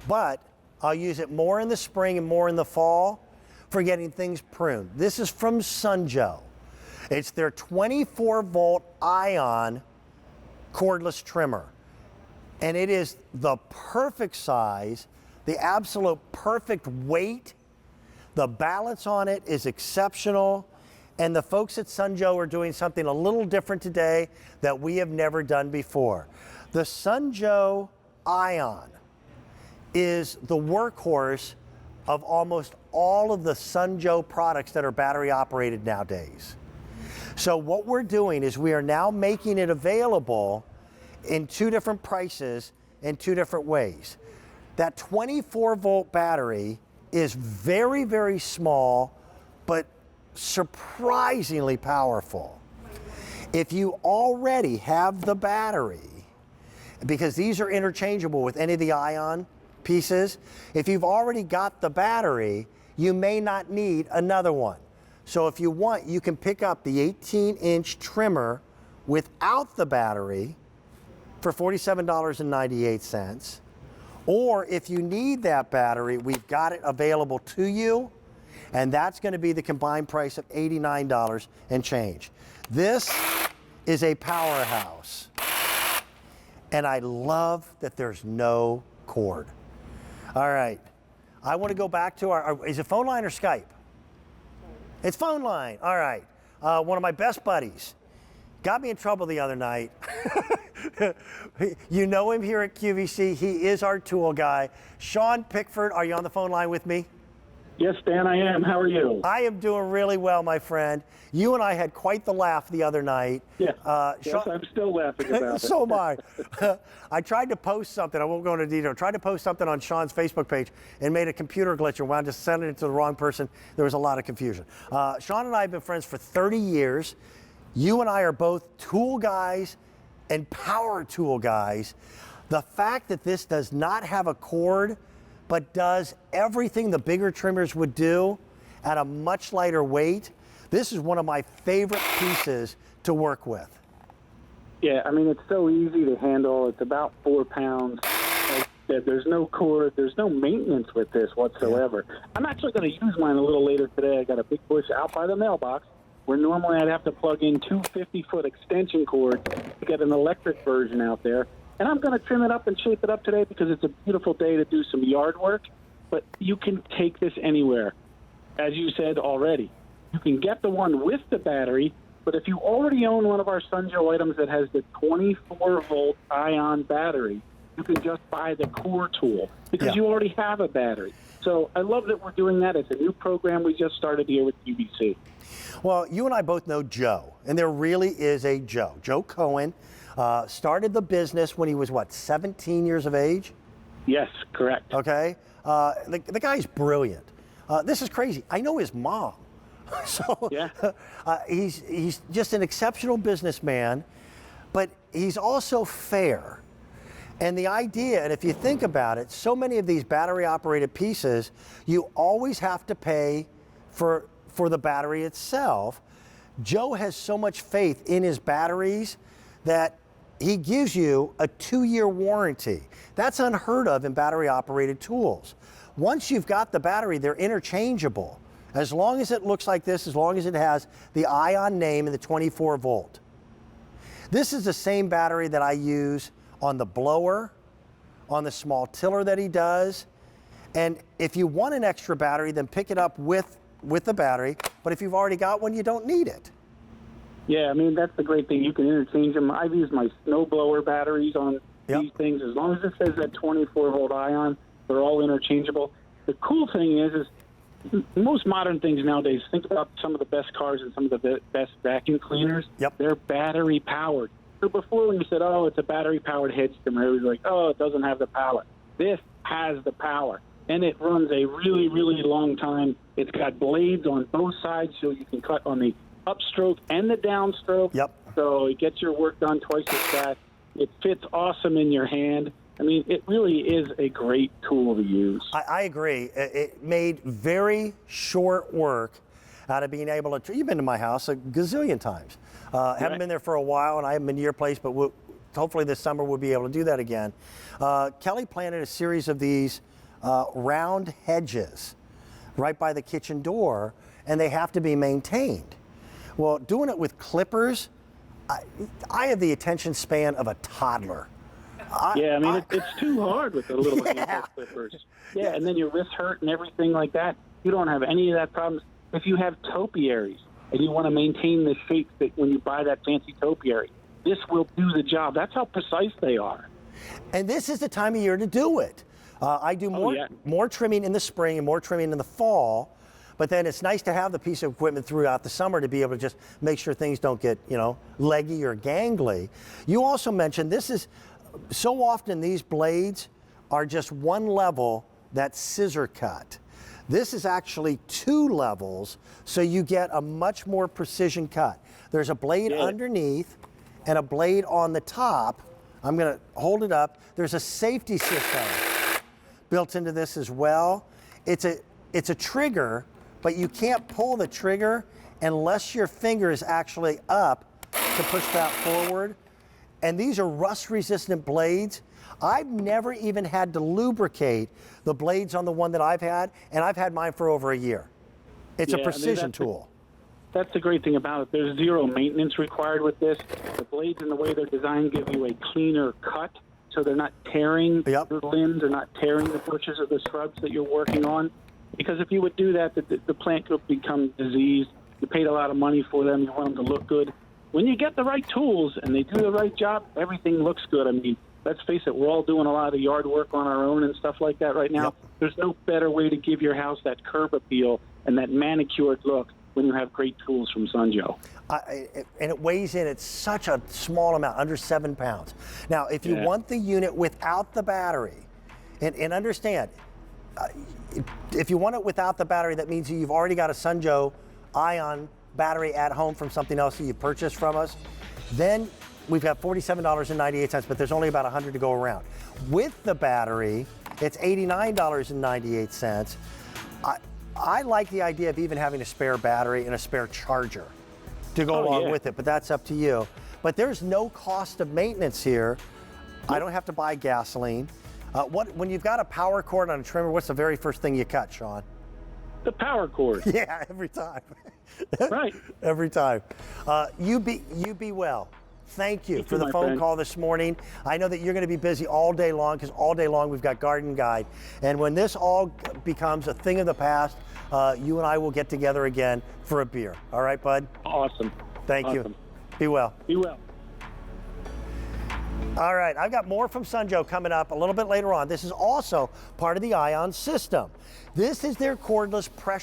but I'll use it more in the spring and more in the fall for getting things pruned. This is from Sunjoe. It's their 24-volt iON cordless trimmer. And it is the perfect size, the absolute perfect weight. The balance on it is exceptional. And the folks at Sunjoe are doing something a little different today that we have never done before. The Sunjoe iON is the workhorse of almost all of the Sunjoe products that are battery operated nowadays. So what we're doing is we are now making it available in two different prices in two different ways. That 24-volt battery is very, very small, but surprisingly powerful. If you already have the battery, because these are interchangeable with any of the iON pieces, if you've already got the battery, you may not need another one. So if you want, you can pick up the 18-inch trimmer without the battery for $47.98. Or if you need that battery, we've got it available to you, and that's going to be the combined price of $89 and change. This is a powerhouse, and I love that there's no cord. All right, I want to go back to our, is it phone line or Skype? It's phone line, all right. One of my best buddies got me in trouble the other night. You know him here at QVC. He is our tool guy. Sean Pickford, are you on the phone line with me? Yes, Dan, I am. How are you? I am doing really well, my friend. You and I had quite the laugh the other night. Yeah. Sean, yes, I'm still laughing about it. So am I. I tried to post something. I won't go into detail. I tried to post something on Sean's Facebook page and made a computer glitch and wound up sending it to the wrong person. There was a lot of confusion. Sean and I have been friends for 30 years. You and I are both tool guys and power tool guys. The fact that this does not have a cord, but does everything the bigger trimmers would do at a much lighter weight, this is one of my favorite pieces to work with. Yeah, I mean, it's so easy to handle. It's about 4 pounds. Like I said, there's no cord. There's no maintenance with this whatsoever. Yeah. I'm actually going to use mine a little later today. I got a big bush out by the mailbox where normally I'd have to plug in two 50-foot extension cords to get an electric version out there. And I'm going to trim it up and shape it up today because it's a beautiful day to do some yard work. But you can take this anywhere. As you said already, you can get the one with the battery, but if you already own one of our Sunjoe items that has the 24-volt iON battery, you can just buy the core tool because you already have a battery. So I love that we're doing that. It's a new program we just started here with QVC. Well, you and I both know Joe, and there really is a Joe. Joe Cohen started the business when he was, what, 17 years of age? Yes, correct. Okay. The guy's brilliant. This is crazy. I know his mom. So yeah. He's just an exceptional businessman, but he's also fair. And the idea, and if you think about it, so many of these battery-operated pieces, you always have to pay for the battery itself. Joe has so much faith in his batteries that he gives you a 2-year warranty. That's unheard of in battery-operated tools. Once you've got the battery, they're interchangeable. As long as it looks like this, as long as it has the iON name and the 24-volt. This is the same battery that I use on the blower, on the small tiller that he does. And if you want an extra battery, then pick it up with the battery. But if you've already got one, you don't need it. Yeah, I mean, that's the great thing. You can interchange them. I've used my snowblower batteries on these things. As long as it says that 24-volt iON, they're all interchangeable. The cool thing is most modern things nowadays, think about some of the best cars and some of the best vacuum cleaners. Yep. They're battery-powered. So before when you said, oh, it's a battery-powered Hedge trimmer, it was like, oh, it doesn't have the power. This has the power, and it runs a really, really long time. It's got blades on both sides, so you can cut on the upstroke and the downstroke. Yep. So it gets your work done twice as fast. It fits awesome in your hand. I mean, it really is a great tool to use. I agree. It made very short work out of being able to, you've been to my house a gazillion times. Haven't been there for a while, and I haven't been to your place, but hopefully this summer we'll be able to do that again. Kelly planted a series of these round hedges right by the kitchen door, and they have to be maintained. Well, doing it with clippers, I have the attention span of a toddler. It's too hard with the little handheld clippers. Yeah, and then your wrists hurt and everything like that. You don't have any of that problems. If you have topiaries and you want to maintain the shape that when you buy that fancy topiary, this will do the job. That's how precise they are. And this is the time of year to do it. I do more trimming in the spring and more trimming in the fall, but then it's nice to have the piece of equipment throughout the summer to be able to just make sure things don't get, leggy or gangly. You also mentioned this is, so often these blades are just one level, that scissor cut. This is actually 2 levels, so you get a much more precision cut. There's a blade underneath and a blade on the top. I'm gonna hold it up. There's a safety system built into this as well. It's a trigger, but you can't pull the trigger unless your finger is actually up to push that forward. And these are rust-resistant blades. I've never even had to lubricate the blades on the one that I've had, and I've had mine for over a year. It's a precision tool. That's the great thing about it. There's zero maintenance required with this. The blades and the way they're designed give you a cleaner cut, so they're not tearing your limbs, they're not tearing the bushes or the shrubs that you're working on. Because if you would do that, the plant could become diseased. You paid a lot of money for them. You want them to look good. When you get the right tools and they do the right job, everything looks good. I mean, let's face it, we're all doing a lot of the yard work on our own and stuff like that right now. Yep. There's no better way to give your house that curb appeal and that manicured look when you have great tools from Sunjoe. And it weighs in at such a small amount, under 7 pounds. Now, if you want the unit without the battery, and understand, if you want it without the battery, that means you've already got a Sunjoe iON battery at home from something else that you purchased from us, then we've got $47.98, but there's only about 100 to go around. With the battery, it's $89.98. I like the idea of even having a spare battery and a spare charger to go along with it, but that's up to you. But there's no cost of maintenance here. I don't have to buy gasoline. When you've got a power cord on a trimmer, what's the very first thing you cut, Sean? The power cord. Yeah, every time. Right. Every time. You be well. Thank you for the phone call this morning. I know that you're going to be busy all day long because all day long we've got Garden Guide. And when this all becomes a thing of the past, you and I will get together again for a beer. All right, bud? Awesome. Thank you. Be well. Be well. All right, I've got more from Sunjoe coming up a little bit later on. This is also part of the iON system. This is their cordless pressure